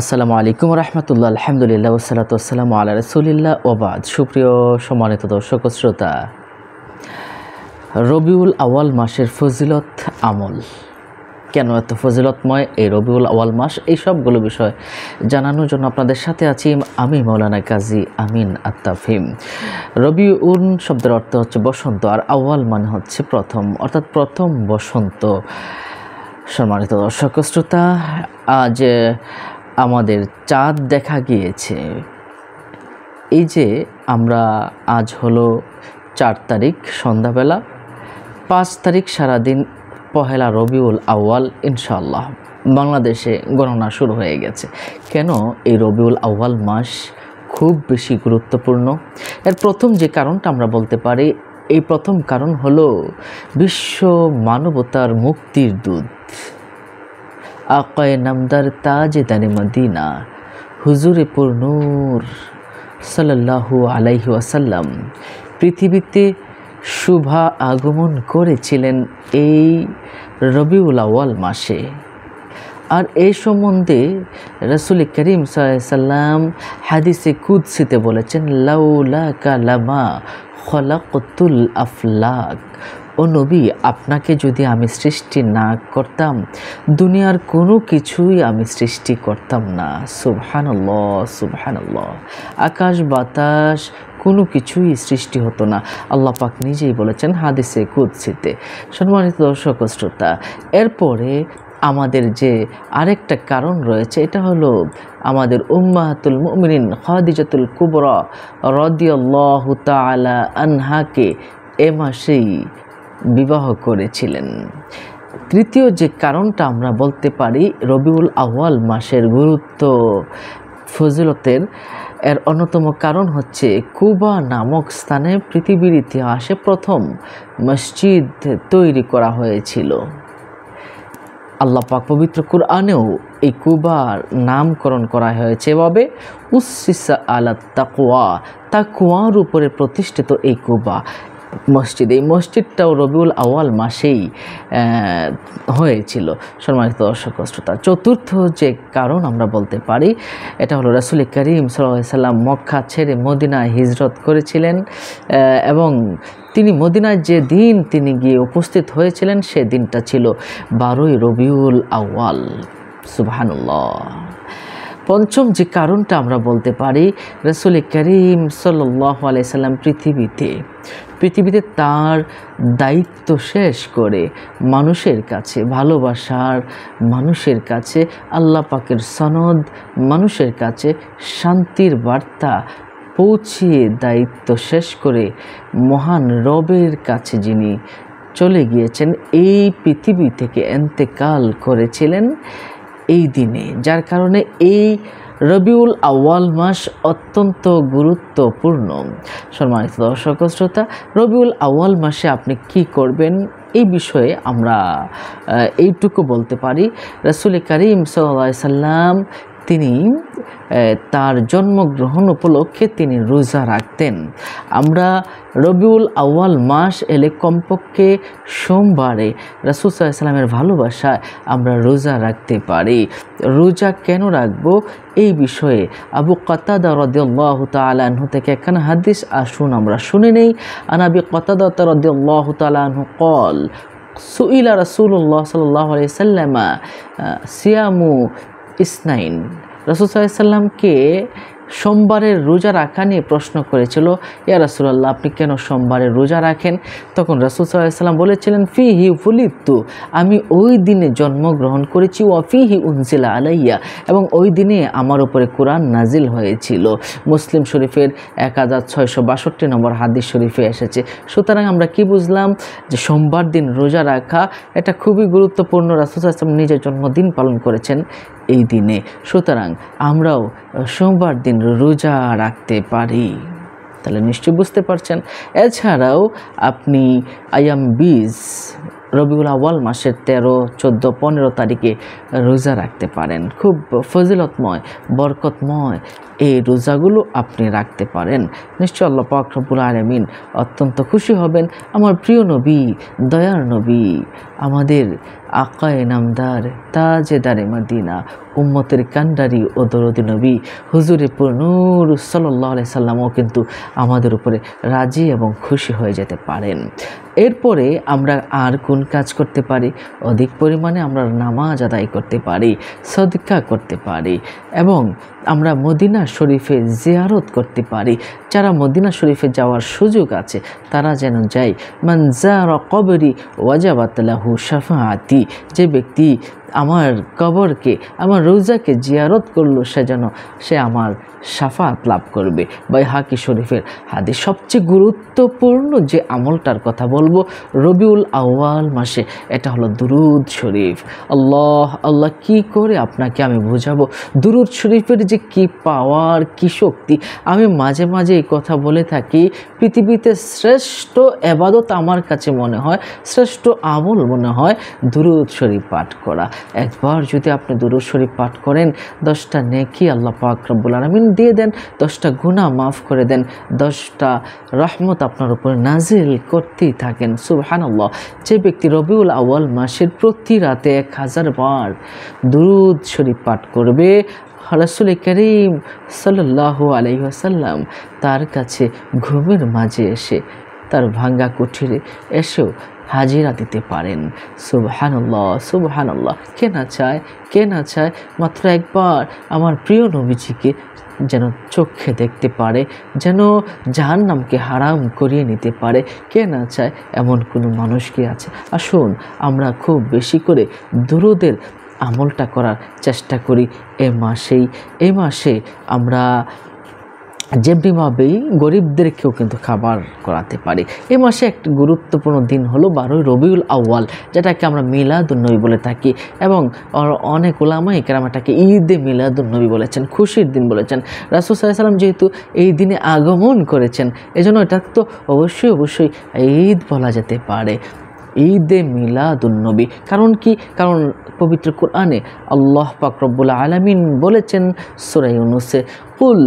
আসসালামু আলাইকুম রহমতুল্লাহ, আলহামদুলিল্লাহ, ওয়াসসালাতু ওয়াসসালামু আলা রাসূলিল্লাহ ওয়া বাদ। সুপ্রিয় সম্মানিত দর্শক ও শ্রোতা, রবিউল আউয়াল মাসের ফজিলত আমল কেন এত ফজিলতময় এই রবিউল আউয়াল মাস, এই সবগুলো বিষয় জানানোর জন্য আপনাদের সাথে আছি আমি মাওলানা কাজী আমিন আত্তাফিম। রবিউল শব্দের অর্থ হচ্ছে বসন্ত, আর আউয়াল মানে হচ্ছে প্রথম, অর্থাৎ প্রথম বসন্ত। সম্মানিত দর্শক ও শ্রোতা, আজ আমাদের চাঁদ দেখা গিয়েছে। এই যে আমরা আজ হলো 4 তারিখ সন্ধ্যাবেলা, 5 তারিখ সারাদিন পহেলা রবিউল আউয়াল, ইনশাআল্লাহ বাংলাদেশে গণনা শুরু হয়ে গেছে। কেন এই রবিউল আউয়াল মাস খুব বেশি গুরুত্বপূর্ণ? এর প্রথম যে কারণটা আমরা বলতে পারি, এই প্রথম কারণ হলো বিশ্ব মানবতার মুক্তির দূত আকায়ে নামদার তাজেদারে মদিনা হুজুরে পুরনূর সাল্লাল্লাহু আলাইহি ওয়াসাল্লাম পৃথিবীতে শুভা আগমন করেছিলেন এই রবিউল আউয়াল মাসে। আর এই সম্বন্ধে রাসূল করিম সাল্লাল্লাহু আলাইহি ওয়াসাল্লাম হাদিসে কুদসিতে বলেছেন, লাউলাকা লামা খলাকতুল আফলাক। ও নবী, আপনাকে যদি আমি সৃষ্টি না করতাম, দুনিয়ার কোনো কিছুই আমি সৃষ্টি করতাম না। সুবহানাল্লাহ, সুবহানাল্লাহ। আকাশ বাতাস কোনো কিছুই সৃষ্টি হতো না, আল্লাহ পাক নিজেই বলেছেন হাদিসে কুদসিতে। সম্মানিত দর্শক ও শ্রোতা, এরপরে আমাদের যে আরেকটা কারণ রয়েছে, এটা হলো আমাদের উম্মাহাতুল মুমিনিন খাদিজাতুল কুবরা রাদিয়াল্লাহু তাআলা আনহাকে এ মাসেই বিবাহ করেছিলেন। তৃতীয় যে কারণটা আমরা বলতে পারি রবিউল আউয়াল মাসের গুরুত্ব ফজিলতের, এর অন্যতম কারণ হচ্ছে কুবা নামক স্থানে পৃথিবীর ইতিহাসে প্রথম মসজিদ তৈরি করা হয়েছিল। আল্লাহ পাক পবিত্র কুরআনেও এই কুবার নামকরণ করা হয়েছে এভাবে, উসসিসা আলা তাকওয়া, তাকওয়ার উপরে প্রতিষ্ঠিত এই কুবা মসজিদ। এই মসজিদটাও রবিউল আউয়াল মাসেই হয়েছিল। সম্মানিত দর্শক শ্রোতা, চতুর্থ যে কারণ আমরা বলতে পারি, এটা হলো রাসূল করিম সাল্লাল্লাহু আলাইহি সাল্লাম মক্কা ছেড়ে মদিনায় হিজরত করেছিলেন এবং তিনি মদিনায় যে দিন তিনি গিয়ে উপস্থিত হয়েছিলেন সে দিনটা ছিল 12ই রবিউল আউয়াল। সুবহানাল্লাহ। পঞ্চম যে কারণটা আমরা বলতে পারি, রাসূল করিম সাল্লাল্লাহু আলাইহি সাল্লাম পৃথিবীতে তার দায়িত্ব শেষ করে মানুষের কাছে ভালোবাসার, মানুষের কাছে আল্লাহ পাকের সনদ, মানুষের কাছে শান্তির বার্তা পৌঁছিয়ে দায়িত্ব শেষ করে মহান রবের কাছে যিনি চলে গিয়েছেন, এই পৃথিবী থেকে ইন্তেকাল করেছিলেন এই দিনে। যার কারণে এই রবিউল আউয়াল মাস অত্যন্ত গুরুত্বপূর্ণ। সম্মানিত দর্শক শ্রোতা, রবিউল আউয়াল মাসে আপনি কি করবেন এই বিষয়ে আমরা এইটুকু বলতে পারি, রাসূল করিম সাল্লাল্লাহু আলাইহি সাল্লাম তিনি তার জন্মগ্রহণ উপলক্ষে তিনি রোজা রাখতেন। আমরা রবিউল আউয়াল মাস এলে কমপক্ষে সোমবারে রাসূল সাল্লাল্লাহু আলাইহি সাল্লামের ভালোবাসায় আমরা রোজা রাখতে পারি। রোজা কেন রাখবো এই বিষয়ে আবু কাতাদা রাদিয়াল্লাহু তাআলা আনহু থেকে একখানা হাদিস আসুন আমরা শুনে নেই। আন আবি কাতাদা রাদিয়াল্লাহু তাআলা আনহু قال সুইলা রাসূলুল্লাহ সাল্লাল্লাহু আলাইহি ওয়াসাল্লাম সিয়ামু ইসনাইন। রাসূল সাল্লাল্লাহু আলাইহি ওয়াসাল্লামকে সোমবারের রোজা রাখা নিয়ে প্রশ্ন করেছিল, ইয়া রাসূলুল্লাহ, আপনি কেন সোমবারের রোজা রাখেন? তখন রাসূল সাল্লাল্লাহু আলাইহি ওয়াসাল্লাম বলেছিলেন, ফিহি ফুলিতু, আমি ওই দিনে জন্মগ্রহণ করেছি, ওয়া ফিহি উনজিলা আলাইয়া, এবং ওই দিনে আমার উপরে কোরআন নাজিল হয়েছিল। মুসলিম শরীফের 1662 নম্বর হাদিস শরীফে এসেছে। সুতরাং আমরা কি বুঝলাম যে সোমবার দিন রোজা রাখা এটা খুবই গুরুত্বপূর্ণ। রাসূল সাল্লাল্লাহু আলাইহি ওয়াসাল্লাম নিজের জন্মদিন পালন করেছেন এই দিনে, সুতরাং আমরাও সোমবার দিন রোজা রাখতে পারি। তাহলে নিশ্চয়ই বুঝতে পারছেন। এছাড়াও আপনি আয়াম বীজ রবিউল আউয়াল মাসের 13, 14, 15 তারিখে রোজা রাখতে পারেন। খুব ফজিলতময়, বরকতময় এই রোজাগুলো আপনি রাখতে পারেন। নিশ্চয় আল্লাহ পাক রব্বুল আলামিন অত্যন্ত খুশি হবেন। আমার প্রিয় নবী, দয়ার নবী, আমাদের আকায়ে নামদার, তাজেদারে মদিনা, উম্মতের কান্ডারি ও দরদি নবী হুজুরে নূর সাল্লাল্লাহু আলাইহি সাল্লামও কিন্তু আমাদের উপরে রাজি এবং খুশি হয়ে যেতে পারেন। এরপরে আমরা আর কোন কাজ করতে পারি? অধিক পরিমাণে আমরা নামাজ আদায় করতে পারি, সদকা করতে পারি এবং আমরা মদিনা শরীফে জিয়ারত করতে পারি। যারা মদিনা শরীফে যাওয়ার সুযোগ আছে তারা যেন যায়। মান যারা কবরি ওয়াজাবাত লাহু শাফাআতি, যে ব্যক্তি আমার কবরকে, আমার রোজাকে জিয়ারত করলো সে আমার শাফাত লাভ করবে। বাইহাকি শরীফের হাদিস। সবচেয়ে গুরুত্বপূর্ণ যে আমলটার কথা বলবো রবিউল আউয়াল মাসে, এটা হলো দুরুদ শরীফ। আল্লাহ কি করে আপনাকে আমি বোঝাবো দুরুদ শরীফের যে কি পাওয়ার, কি শক্তি। আমি মাঝে মাঝে এই কথা বলে থাকি, পৃথিবীতে শ্রেষ্ঠ ইবাদত আমার কাছে মনে হয়, শ্রেষ্ঠ আমল মনে হয় দুরুদ শরীফ পাঠ করা। একবার যদি আপনি দুরুদ শরীফ পাঠ করেন, 10টা নেকি আল্লাহ পাক রব্বুল আলামিন দিয়ে দেন, 10টা গুনাহ মাফ করে দেন, 10টা রহমত আপনার উপরে নাজিল করতেই থাকেন। সুবহানাল্লাহ। যে ব্যক্তি রবিউল আউয়াল মাসের প্রতি রাতে 1000 বার দুরুদ শরীফ পাঠ করবে, রাসূল করিম সাল্লাল্লাহু আলাইহি ওয়াসাল্লাম তার কাছে ঘুমের মাঝে এসে, তার ভাঙ্গা কুঠিরে এসেও হাজিরা দিতে পারেন। সুবহানাল্লাহ, সুবহানাল্লাহ। কে না চায় মাত্র একবার আমার প্রিয় নবীজিকে যেন চোখে দেখতে পারে, যেন জাহান্নামকে হারাম করিয়ে নিতে পারে। কে না চায়? এমন কোনো মানুষ কি আছে? আসুন আমরা খুব বেশি করে দুরুদের আমলটা করার চেষ্টা করি। এই মাসে আমরা যেমনিভাবেই গরিবদেরকেও কিন্তু খাবার করাতে পারি। এই মাসে একটি গুরুত্বপূর্ণ দিন হলো 12 রবিউল আউয়াল, যেটাকে আমরা মিলাদুন নবী বলে থাকি এবং অনেক উলামায়ে কেরাম এটাকে ঈদে মিলাদুন নবী বলেছেন, খুশির দিন বলেছেন। রাসূল সাল্লাল্লাহু আলাইহি ওয়াসাল্লাম যেহেতু এই দিনে আগমন করেছেন, এজন্য এটা তো অবশ্যই ঈদ বলা যেতে পারে, ঈদে মিলাদুন নবী। কারণ কি? কারণ পবিত্র কোরআনে আল্লাহ পাক রব্বুল আলামিন বলেছেন সূরা ইউনূসে, কুল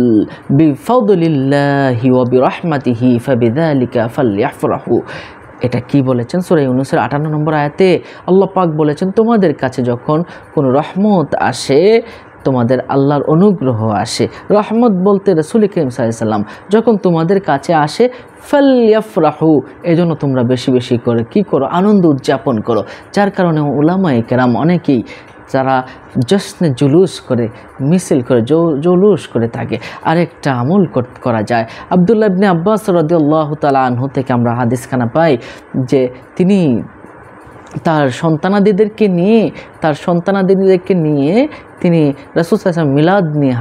বিফাদলিল্লাহি ওয়া বিরহমাতিহি ফাবিযালিকা ফালইফরাহু। এটা কি বলেছেন? সূরা ইউনূসের 58 নম্বর আয়াতে আল্লাহ পাক বলেছেন, তোমাদের কাছে যখন কোনো রহমত আসে, তোমাদের আল্লাহর অনুগ্রহ আসে, রহমত বলতে রাসূল করিম সাল্লাল্লাহু আলাইহি ওয়াসাল্লাম যখন তোমাদের কাছে আসে, ফালইফরাহু, এজন্য তোমরা বেশি বেশি করে কি করো? আনন্দ উদযাপন করো। যার কারণে উলামায়ে কেরাম অনেকেই যারা জশ্নে জুলুস করে, মিছিল করে, জুলুস করে থাকে। আরেকটা আমল করা যায়। আব্দুল্লাহ ইবনে আব্বাস রাদিয়াল্লাহু তাআলা আনহু থেকে আমরা হাদিসখানা পাই যে তিনি তার সন্তানাদিদেরকে নিয়ে তিনি রাসূল সাল্লাল্লাহু আলাইহি ওয়াসাল্লাম মিলাদ নিয়ে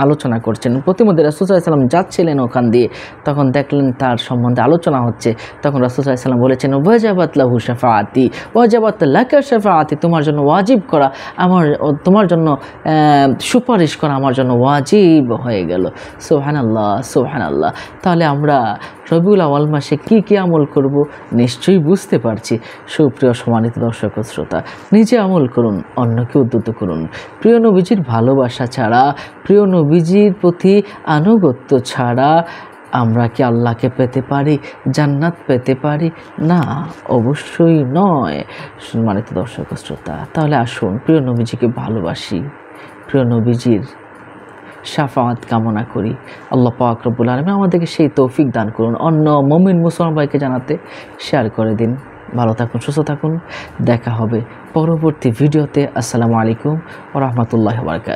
আলোচনা করছেন। প্রতিমধ্যে রাসূল সাল্লাল্লাহু আলাইহি ওয়াসাল্লাম যাচ্ছিলেন ওখান দিয়ে, তখন দেখলেন তার সম্বন্ধে আলোচনা হচ্ছে। তখন রাসূল সাল্লাল্লাহু আলাইহি ওয়াসাল্লাম বলেছেন, ওয়াজাবাত লাহু শাফাআতি ওয়াজাবাত লাকা শাফাআতি, তোমার জন্য ওয়াজিব করা, তোমার জন্য সুপারিশ করা আমার জন্য ওয়াজিব হয়ে গেল। সুবহানাল্লাহ, সুবহানাল্লাহ। তাহলে আমরা রবিউল আউয়াল মাসে কি আমল করব নিশ্চয়ই বুঝতে পারছি। সুপ্রিয় সম্মানিত দর্শক ও শ্রোতা, নিজে আমল করুন, অন্যকে উদ্যত করুন। প্রিয় নবীজির ভালোবাসা ছাড়া, প্রিয় নবীজির প্রতি আনুগত্য ছাড়া আমরা কি আল্লাহকে পেতে পারি, জান্নাত পেতে পারি? না, অবশ্যই নয়। সম্মানিত দর্শক ও শ্রোতা, তাহলে আসুন প্রিয় নবীজিকে ভালোবাসি, প্রিয় নবীজির শাফাআত কামনা করি। আল্লাহ পাক রব্বুল আলামিন আমাদেরকে সেই তৌফিক দান করুন। অন্য মুমিন মুসলমান ভাইকে জানাতে শেয়ার করে দিন। ভালো থাকুন, সুস্থ থাকুন। দেখা হবে পরবর্তী ভিডিওতে। আসসালামু আলাইকুম ওয়া রাহমাতুল্লাহি ওয়া বারাকাতুহু।